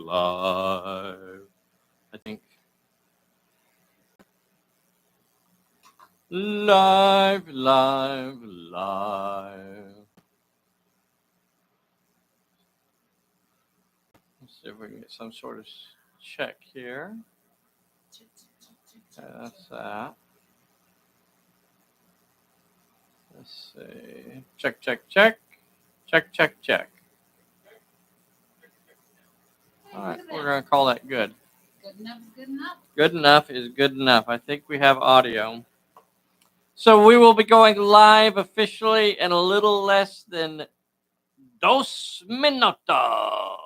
live. I think. Live. Let's see if we can get some sort of check here. Okay, that's that. Let's see. Check. All right, we're going to call that good. Good enough is good enough. Good enough is good enough. I think we have audio. So we will be going live officially in a little less than 2 minutos.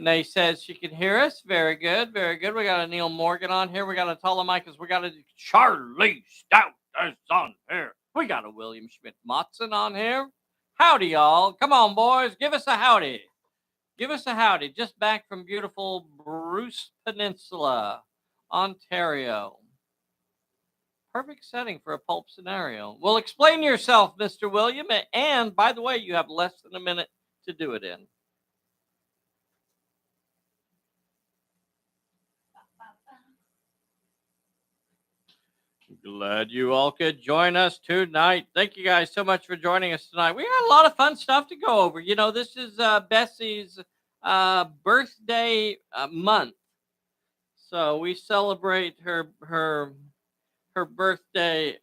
Nay says she can hear us. Very good. We got a Neil Morgan on here. We got a Telemachus. We got a Charlie Stout is on here. We got a William Schmidt Motson on here. Howdy, y'all. Come on, boys. Give us a howdy. Just back from beautiful Bruce Peninsula, Ontario. Perfect setting for a pulp scenario. Well, explain yourself, Mr. William. And by the way, you have less than a minute to do it in. Glad you all could join us tonight. Thank you guys so much for joining us tonight. We got a lot of fun stuff to go over. You know, this is Bessy's birthday month. So we celebrate her birthday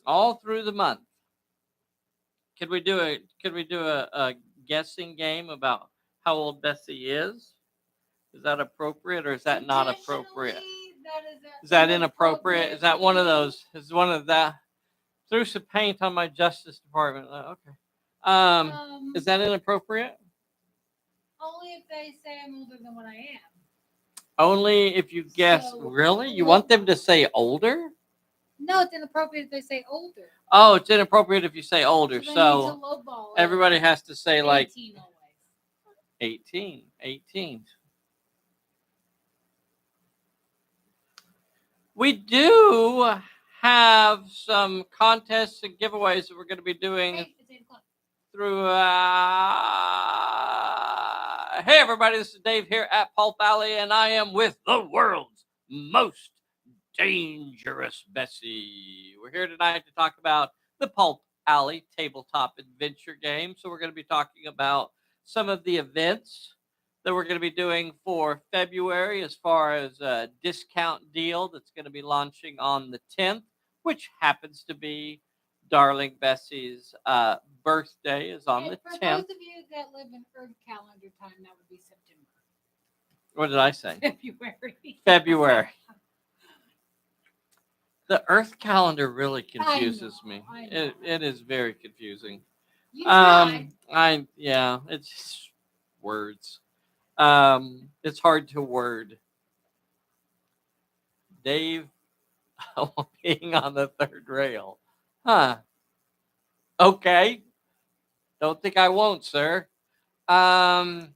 all through the month. Could we do a guessing game about how old Bessy is? Is that appropriate or is that not appropriate? Is that inappropriate? Is that one of those? Is one of that? Threw some paint on my Justice Department. Okay. Is that inappropriate? Only if they say I'm older than what I am. Only if you guess. So, really? You want them to say older? No, it's inappropriate if they say older. Oh, it's inappropriate if you say older. So everybody has to say 18 like always. 18. We do have some contests and giveaways that we're going to be doing through. Hey, everybody, this is Dave here at Pulp Alley, and I am with the world's most dangerous Bessy. We're here tonight to talk about the Pulp Alley tabletop adventure game. So we're going to be talking about some of the events that we're going to be doing for February as far as a discount deal that's going to be launching on the 10th, which happens to be darling Bessy's birthday is on the 10th. For those of you that live in Earth calendar time, that would be September. What did I say? February. The Earth calendar really confuses me. I know. It is very confusing. You tried. It's just words. It's hard to word. Dave being on the third rail. Huh. Okay. Don't think I won't, sir. Hey,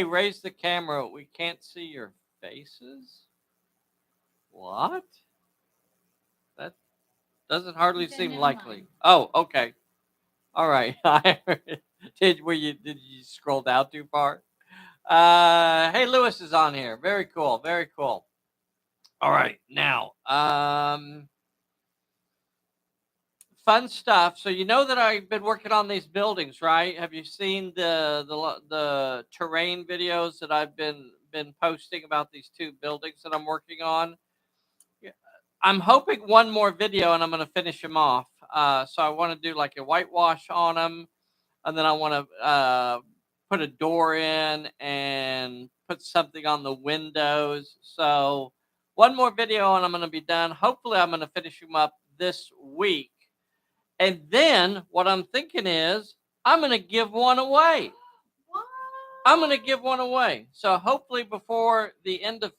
raise the camera. We can't see your faces. What? That doesn't hardly seem likely. Oh, okay. All right. Did you scroll down too far? Hey, Lewis is on here. Very cool. All right, now, fun stuff. So you know that I've been working on these buildings, right? Have you seen the terrain videos that I've been posting about these 2 buildings that I'm working on? I'm hoping one more video and I'm going to finish them off. So I want to do like a whitewash on them. And then I want to put a door in and put something on the windows. So one more video and I'm going to be done. Hopefully I'm going to finish them up this week. And then what I'm thinking is I'm going to give one away. What? I'm going to give one away. So hopefully before the end of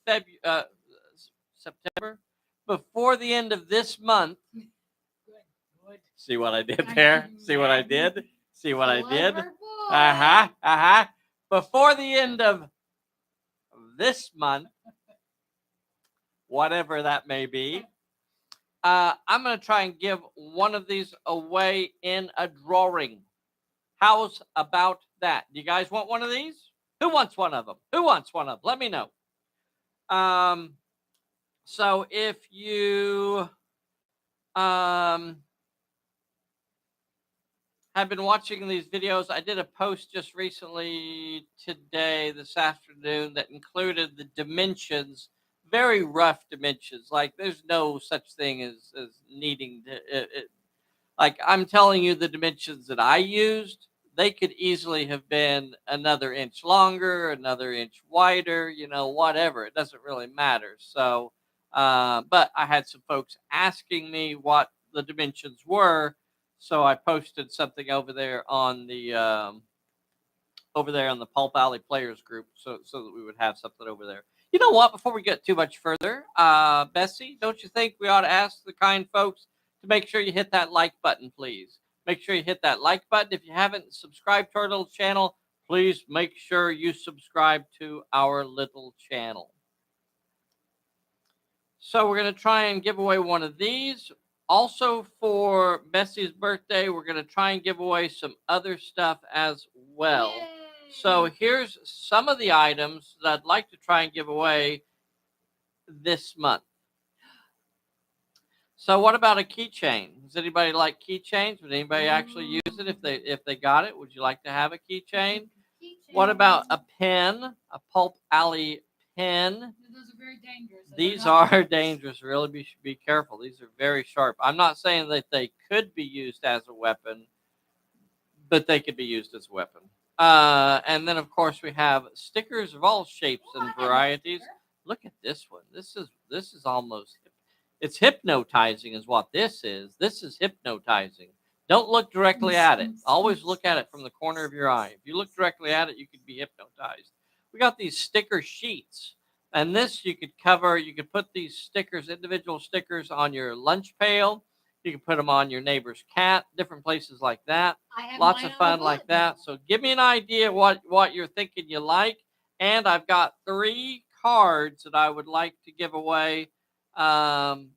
September, before the end of this month. Good. See what I did there? See what I did? Before the end of this month, whatever that may be, I'm going to try and give one of these away in a drawing. How's about that? Do you guys want one of these? Who wants one of them? Who wants one of them? Let me know. So if you have been watching these videos, I did a post just recently today, this afternoon, that included the dimensions, very rough dimensions. Like there's no such thing as needing to, like I'm telling you the dimensions that I used, they could easily have been another inch longer, another inch wider, whatever. It doesn't really matter. So, but I had some folks asking me what the dimensions were. So I posted something over there on the Pulp Alley Players group, so that we would have something over there. You know what? Before we get too much further, Bessy, don't you think we ought to ask the kind folks to make sure you hit that like button, please? Make sure you hit that like button. If you haven't subscribed to our little channel, please make sure you subscribe to our little channel. So we're going to try and give away one of these. Also for Bessy's birthday, we're going to try and give away some other stuff as well. Yay! So here's some of the items that I'd like to try and give away this month. So what about a keychain? Does anybody like keychains? Would anybody actually use it if they got it? Would you like to have a keychain? What about a pen? A Pulp Alley pen? Those are very dangerous. These are dangerous. Really be careful. These are very sharp. I'm not saying that they could be used as a weapon, but they could be used as a weapon. And then of course we have stickers of all shapes and varieties. Look at this one. This is almost, it's hypnotizing is what this is. This is hypnotizing. Don't look directly at it. Always look at it from the corner of your eye. If you look directly at it, you could be hypnotized. We got these sticker sheets, and this you could put these stickers, individual stickers, on your lunch pail. You can put them on your neighbor's cat, different places like that. Lots of fun like that. So give me an idea what you're thinking you like. And I've got 3 cards that I would like to give away to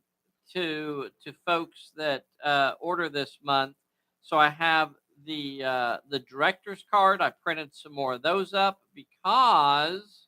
folks that order this month. So I have the director's card. I printed some more of those up because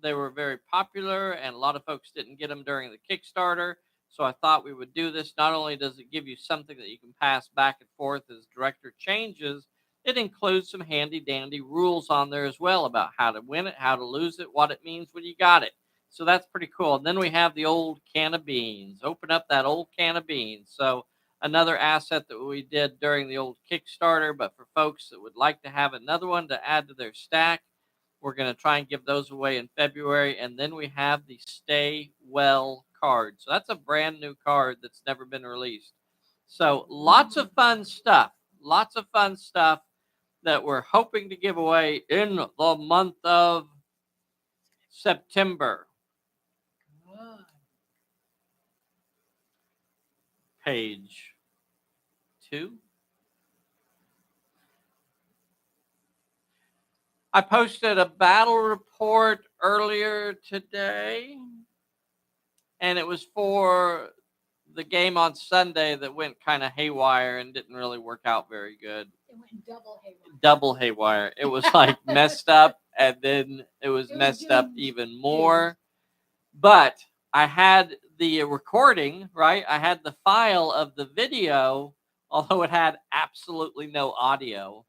they were very popular and a lot of folks didn't get them during the Kickstarter. So I thought we would do this. Not only does it give you something that you can pass back and forth as director changes, it includes some handy dandy rules on there as well about how to win it, how to lose it, what it means when you got it. So that's pretty cool. And then we have the old can of beans. Open up that old can of beans. So another asset that we did during the old Kickstarter, but for folks that would like to have another one to add to their stack, we're going to try and give those away in February. And then we have the Stay Well card. So that's a brand new card that's never been released. So lots of fun stuff. Lots of fun stuff that we're hoping to give away in the month of September. Page 2. I posted a battle report earlier today, and it was for the game on Sunday that went kind of haywire and didn't really work out very good. It went double haywire. Double haywire. It was like messed up, and then it was messed up even more. But I had the recording, right? I had the file of the video, although it had absolutely no audio.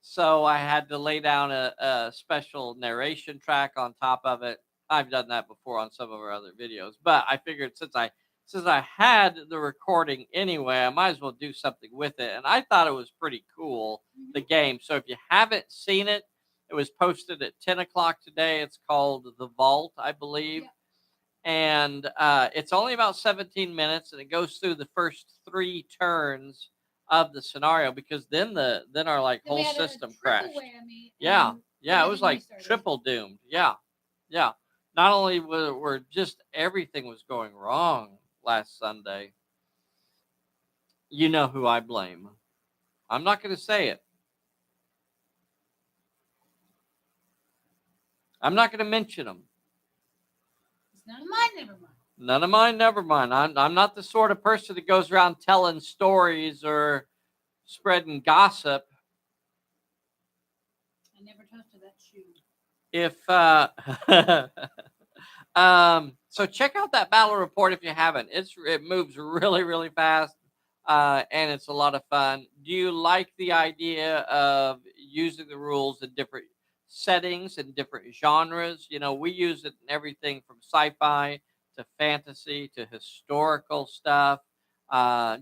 So I had to lay down a special narration track on top of it. I've done that before on some of our other videos, but I figured since I had the recording anyway, I might as well do something with it. And I thought it was pretty cool, the game. So if you haven't seen it, it was posted at 10 o'clock today. It's called The Vault, I believe. Yeah. And it's only about 17 minutes, and it goes through the first 3 turns of the scenario, because then our like whole system crashed. Yeah, it was like triple doomed. Yeah. Not only were just everything was going wrong last Sunday. You know who I blame. I'm not going to say it. I'm not going to mention them. It's none of mine, never mind. None of mine, never mind. I'm not the sort of person that goes around telling stories or spreading gossip. I never touched that shoe. If so check out that battle report if you haven't. It moves really, really fast, and it's a lot of fun. Do you like the idea of using the rules in different settings and different genres? You know, we use it in everything from sci-fi to fantasy to historical stuff,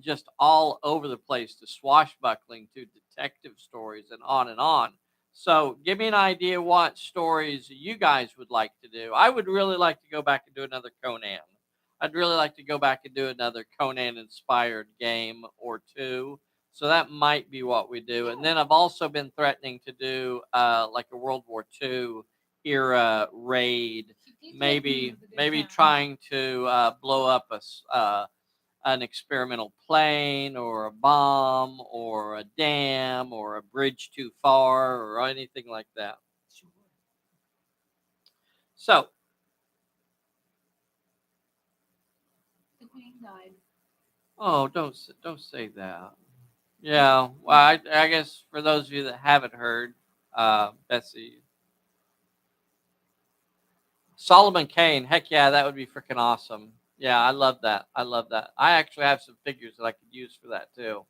just all over the place, to swashbuckling to detective stories and on and on. So give me an idea what stories you guys would like to do. I would really like to go back and do another Conan. I'd really like to go back and do another Conan inspired game or two. So that might be what we do. And then I've also been threatening to do like a World War II era raid, maybe trying to blow up an experimental plane or a bomb or a dam or a bridge too far or anything like that. Sure. So, The queen died. oh, don't say that. Yeah, well, I guess for those of you that haven't heard, Bessy, Solomon Kane, heck yeah, that would be freaking awesome. Yeah, I love that. I love that. I actually have some figures that I could use for that too.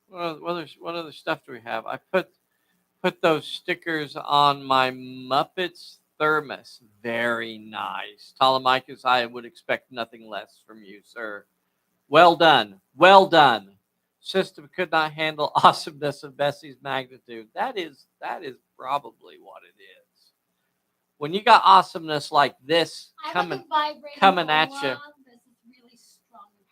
What other stuff do we have? I put those stickers on my Muppets thermos. Very nice. Telemachus, I would expect nothing less from you, sir. Well done. Well done. System could not handle awesomeness of Bessy's magnitude. That is probably what it is. When you got awesomeness like this coming at you. This is really strong and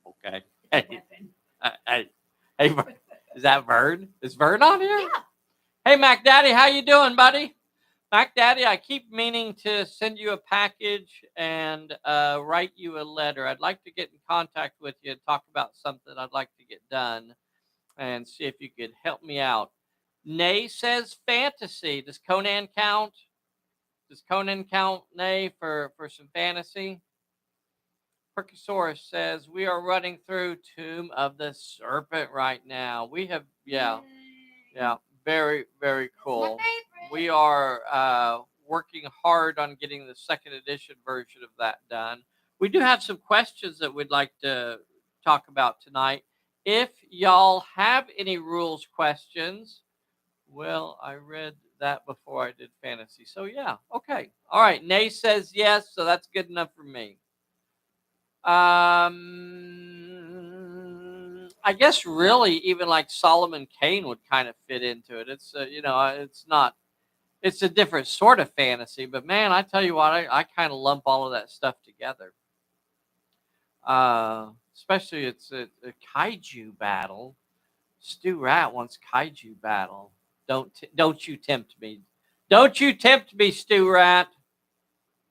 powerful. Okay. It's a Hey, weapon. hey, is that Vern? Is Vern on here? Yeah. Hey, Mac Daddy, how you doing, buddy? Mac Daddy, I keep meaning to send you a package and write you a letter. I'd like to get in contact with you and talk about something I'd like to get done and see if you could help me out. Nay says fantasy. Does Conan count? Does Conan count, Nay, for some fantasy? Percosaurus says we are running through Tomb of the Serpent right now. We have, yeah, very, very cool. We are working hard on getting the second edition version of that done. We do have some questions that we'd like to talk about tonight. If y'all have any rules questions, well, I read that before I did fantasy. So, yeah, okay. All right. Nay says yes, so that's good enough for me. I guess really even like Solomon Kane would kind of fit into it. It's it's not. It's a different sort of fantasy, but man, I tell you what, I kind of lump all of that stuff together. Especially it's a kaiju battle. Stu Rat wants kaiju battle. Don't you tempt me. Don't you tempt me, Stu Rat.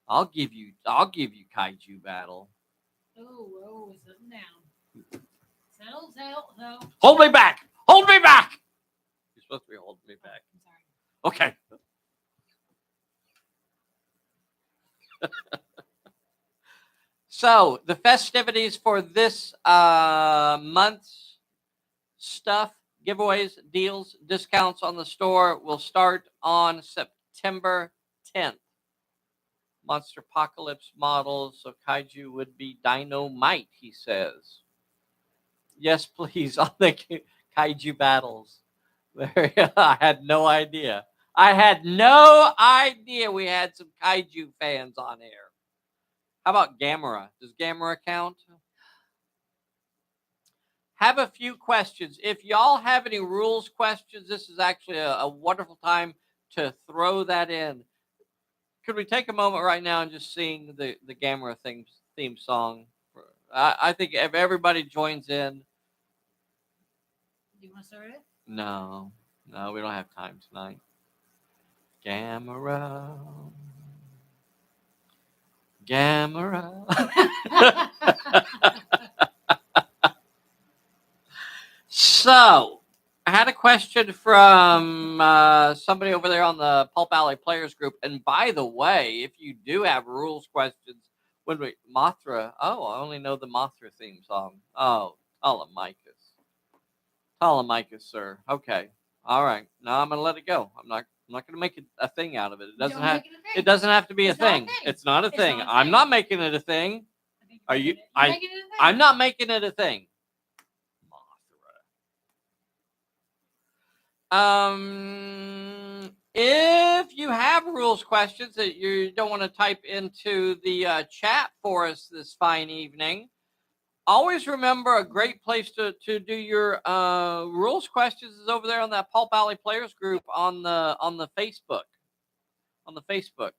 I'll give you kaiju battle. Oh, settle down. Settle. Hold me back. Hold me back. You're supposed to be holding me back. I'm sorry. Okay. So the festivities for this month's stuff, giveaways, deals, discounts on the store will start on September 10th. Monster Apocalypse models of kaiju would be dynamite, he says. Yes, please, on the kaiju battles. I had no idea. I had no idea we had some kaiju fans on air. How about Gamera? Does Gamera count? Have a few questions. If y'all have any rules questions, this is actually a wonderful time to throw that in. Could we take a moment right now and just sing the Gamera theme song? I think if everybody joins in. Do you want to start it? No, we don't have time tonight. Gamera. So, I had a question from somebody over there on the Pulp Alley Players group. And by the way, if you do have rules questions, when we Mothra, I only know the Mothra theme song. Oh, Telemachus, sir. Okay, all right. Now I'm gonna let it go. I'm not gonna make a thing out of it. It doesn't have. It doesn't have to be a thing. It's not a thing. I'm not making it a thing. Are you? I'm not making it a thing. If you have rules questions that you don't want to type into the chat for us this fine evening, always remember a great place to do your rules questions is over there on that Pulp Alley Players group on the Facebook. On the Facebook.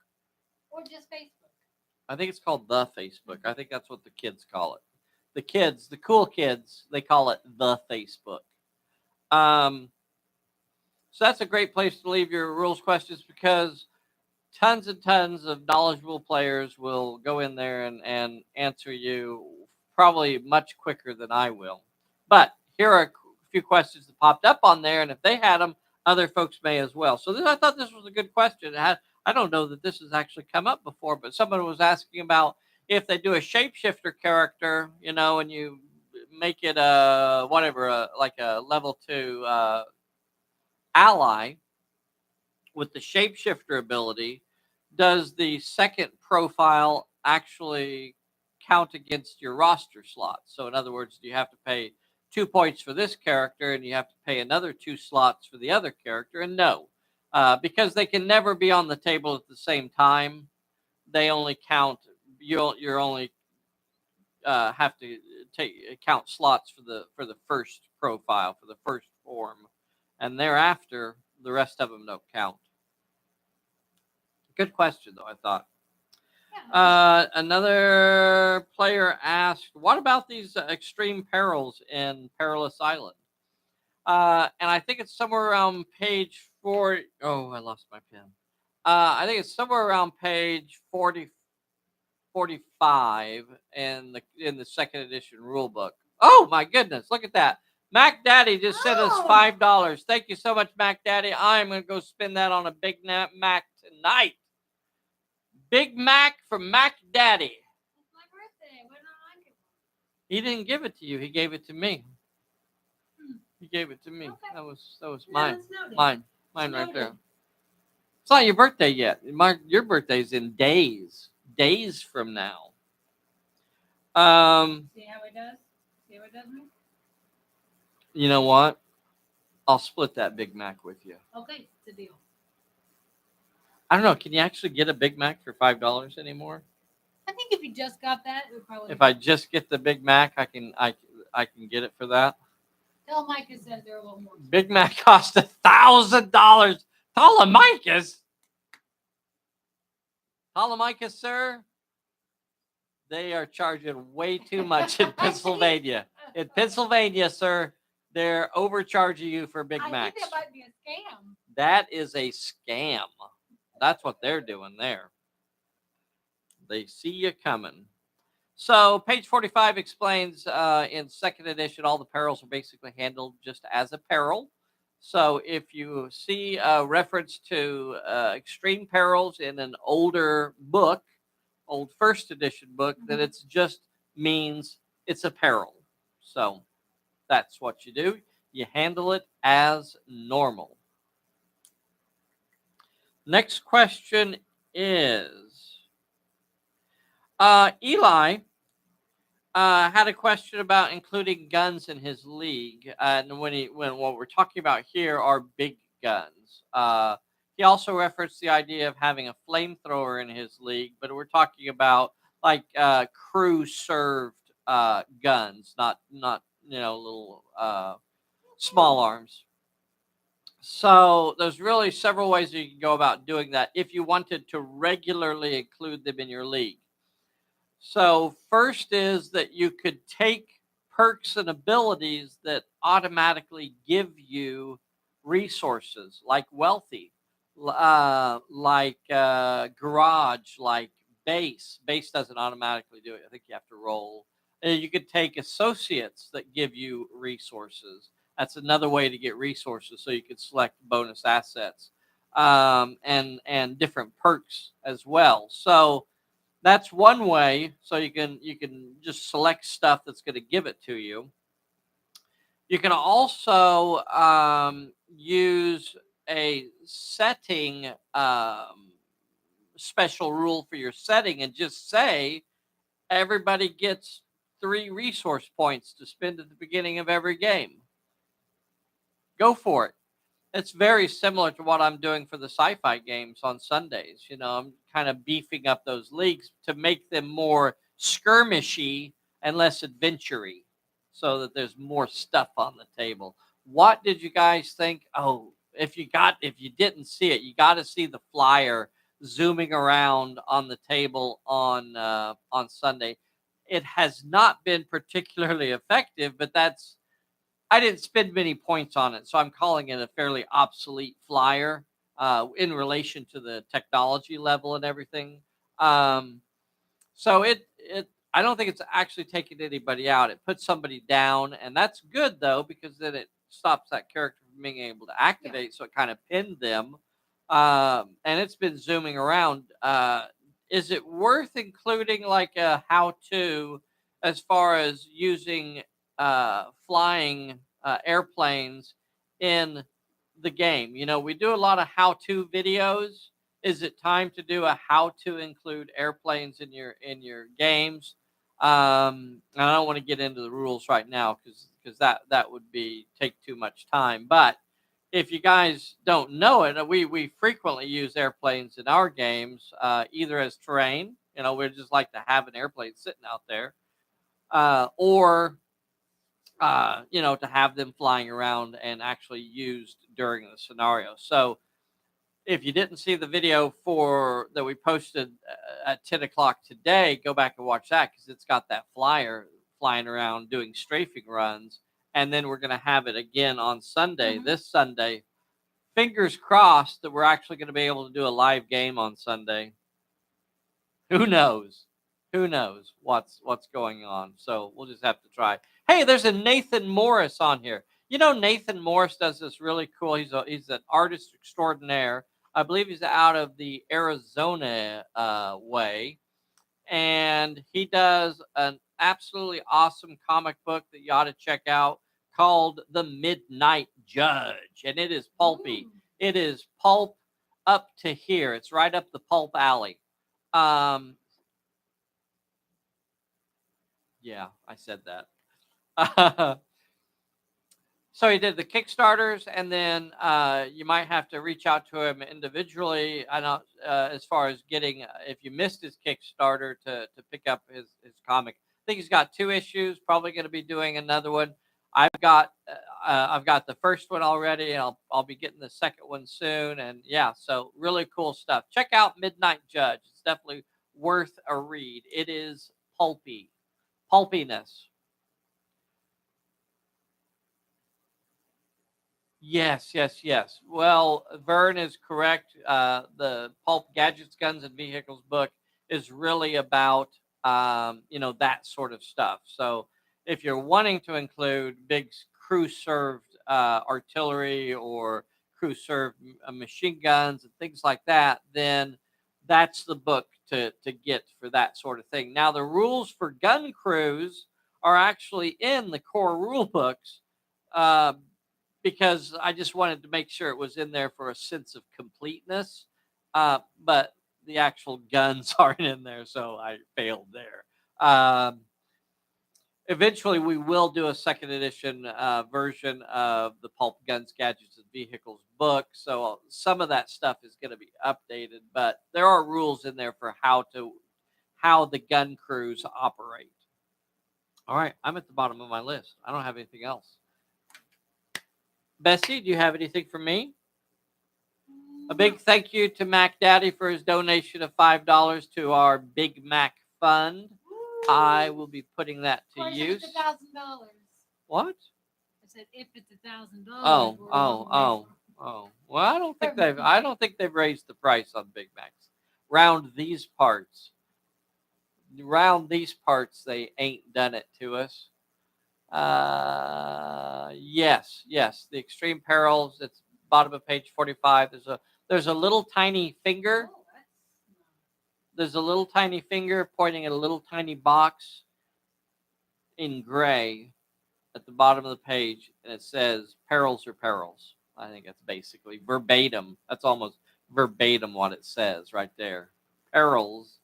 Or just Facebook. I think it's called the Facebook. I think that's what the kids call it. The kids, the cool kids, they call it the Facebook. So that's a great place to leave your rules questions because tons and tons of knowledgeable players will go in there and answer you probably much quicker than I will. But here are a few questions that popped up on there, and if they had them, other folks may as well. So I thought this was a good question. I don't know that this has actually come up before, but someone was asking about if they do a shapeshifter character, and you make it like a level 2 ally with the shapeshifter ability, does the second profile actually count against your roster slots? So in other words, do you have to pay 2 points for this character and you have to pay another 2 slots for the other character? And no, because they can never be on the table at the same time. They only count. You're only have to count slots for the first profile, for the first form, and thereafter the rest of them don't count. Good question, though, I thought. Another player asked, what about these extreme perils in Perilous Island? And I think it's somewhere around page 40. Oh, I lost my pen. I think it's somewhere around page 45 in the second edition rule book. Oh, my goodness. Look at that. Mac Daddy just sent us $5. Thank you so much, Mac Daddy. I'm going to go spend that on a Big Mac tonight. Big Mac from Mac Daddy. It's my birthday. Why not like it? He didn't give it to you. He gave it to me. He gave it to me. Okay. That was mine. Mine right there. It's not your birthday yet. Your birthday's in days. Days from now. See how it does? See how it does me? You know what? I'll split that Big Mac with you. Okay, it's a deal. I don't know. Can you actually get a Big Mac for $5 anymore? I think if you just got that, it would probably. If I just get the Big Mac, I can get it for that. Tell Micah said they're a little more. Big Mac cost $1,000. Telemachus, sir. They are charging way too much in Pennsylvania. In Pennsylvania, sir, they're overcharging you for Big Macs. I think that might be a scam. That is a scam. That's what they're doing there. They see you coming. So page 45 explains in second edition, all the perils are basically handled just as a peril. So if you see a reference to extreme perils in an older book, old first edition book, then it just means it's a peril. So that's what you do. You handle it as normal. Next question is Eli had a question about including guns in his league, and when what we're talking about here are big guns. He also referenced the idea of having a flamethrower in his league, but we're talking about like crew served guns, not little small arms. So there's really several ways you can go about doing that if you wanted to regularly include them in your league. So first is that you could take perks and abilities that automatically give you resources, like wealthy, like garage, like base. Base doesn't automatically do it. I think you have to roll. You could take associates that give you resources. That's another way to get resources, so you could select bonus assets and different perks as well. So that's one way. So you can just select stuff that's going to give it to you. You can also use a setting special rule for your setting and just say everybody gets 3 resource points to spend at the beginning of every game. Go for it. It's very similar to what I'm doing for the sci-fi games on Sundays. I'm kind of beefing up those leagues to make them more skirmishy and less adventure-y, so that there's more stuff on the table. What did you guys think? Oh, if you didn't see it, you got to see the flyer zooming around on the table on Sunday. It has not been particularly effective, but I didn't spend many points on it, so I'm calling it a fairly obsolete flyer in relation to the technology level and everything. So I don't think it's actually taking anybody out. It puts somebody down, and that's good though, because then it stops that character from being able to activate. So it kind of pinned them, and it's been zooming around. Is it worth including like a how-to as far as using flying airplanes in the game? We do a lot of how-to videos. Is it time to do a how to include airplanes in your games? And I don't want to get into the rules right now because that would take too much time. But if you guys don't know it, we frequently use airplanes in our games, either as terrain. We just like to have an airplane sitting out there, or to have them flying around and actually used during the scenario. So if you didn't see the video that we posted at 10 o'clock today, go back and watch that, because it's got that flyer flying around doing strafing runs. And then we're going to have it again on Sunday, this Sunday. Fingers crossed that we're actually going to be able to do a live game on Sunday. Who knows? Who knows what's going on? So we'll just have to try. Hey, there's a Nathan Morris on here. Nathan Morris does this really cool. He's an artist extraordinaire. I believe he's out of the Arizona way, and he does an absolutely awesome comic book that you ought to check out called The Midnight Judge, and it is pulpy. It is pulp up to here. It's right up the pulp alley. Yeah, I said that. So he did the Kickstarters, and then you might have to reach out to him individually. I know as far as getting, if you missed his Kickstarter, to pick up his comic. I think he's got 2 issues. Probably going to be doing another one. I've got the first one already, and I'll be getting the second one soon. And yeah, so really cool stuff. Check out Midnight Judge. It's definitely worth a read. It is pulpiness. Yes. Well, Vern is correct. The Pulp Gadgets, Guns, and Vehicles book is really about that sort of stuff. So if you're wanting to include big crew served artillery or crew served machine guns and things like that, then that's the book to get for that sort of thing. Now, the rules for gun crews are actually in the core rule books. Because I just wanted to make sure it was in there for a sense of completeness. But the actual guns aren't in there, so I failed there. Eventually, we will do a second edition version of the Pulp, Guns, Gadgets, and Vehicles book. So some of that stuff is going to be updated, but there are rules in there for how the gun crews operate. All right, I'm at the bottom of my list. I don't have anything else. Bessy, do you have anything for me? A big thank you to Mac Daddy for his donation of $5 to our Big Mac Fund. I will be putting that to use. It's $1,000. What? I said if it's $1,000. Oh. Well, I don't think they've raised the price on Big Macs. Round these parts, they ain't done it to us. Yes, the Extreme Perils. It's bottom of page 45. There's a little tiny finger. Oh, that's There's a little tiny finger pointing at a little tiny box in gray at the bottom of the page, and it says Perils or Perils. I think that's basically verbatim. That's almost verbatim what it says right there. Perils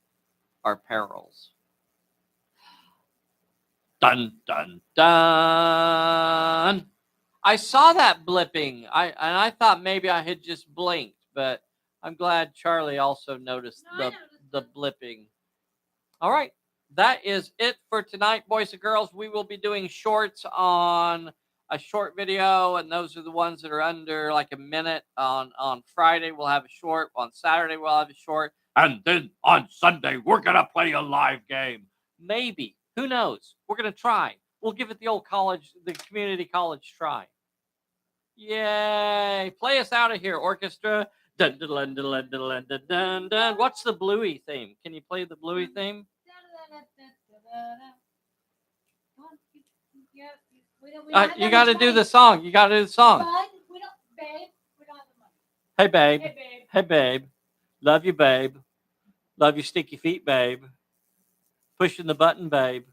are perils. Dun dun dun. I saw that blipping. I thought maybe I had just blinked, but I'm glad Charlie also noticed No, I the noticed blipping. All right. That is it for tonight, boys and girls. We will be doing shorts on a short video, and those are the ones that are under like a minute. On Friday, we'll have a short. On Saturday, we'll have a short. And then on Sunday, we're going to play a live game. Maybe. Who knows? We're going to try. We'll give it the community college try. Yay. Play us out of here, orchestra. Dun, dun, dun, dun, dun, dun, dun, dun. What's the Bluey theme? Can you play the Bluey theme? You got to do the song. You got to do the song. But we don't, babe. We don't have the money. Hey, babe. Hey, babe. Hey, babe. Love you, babe. Love your sticky feet, babe. Pushing the button, babe.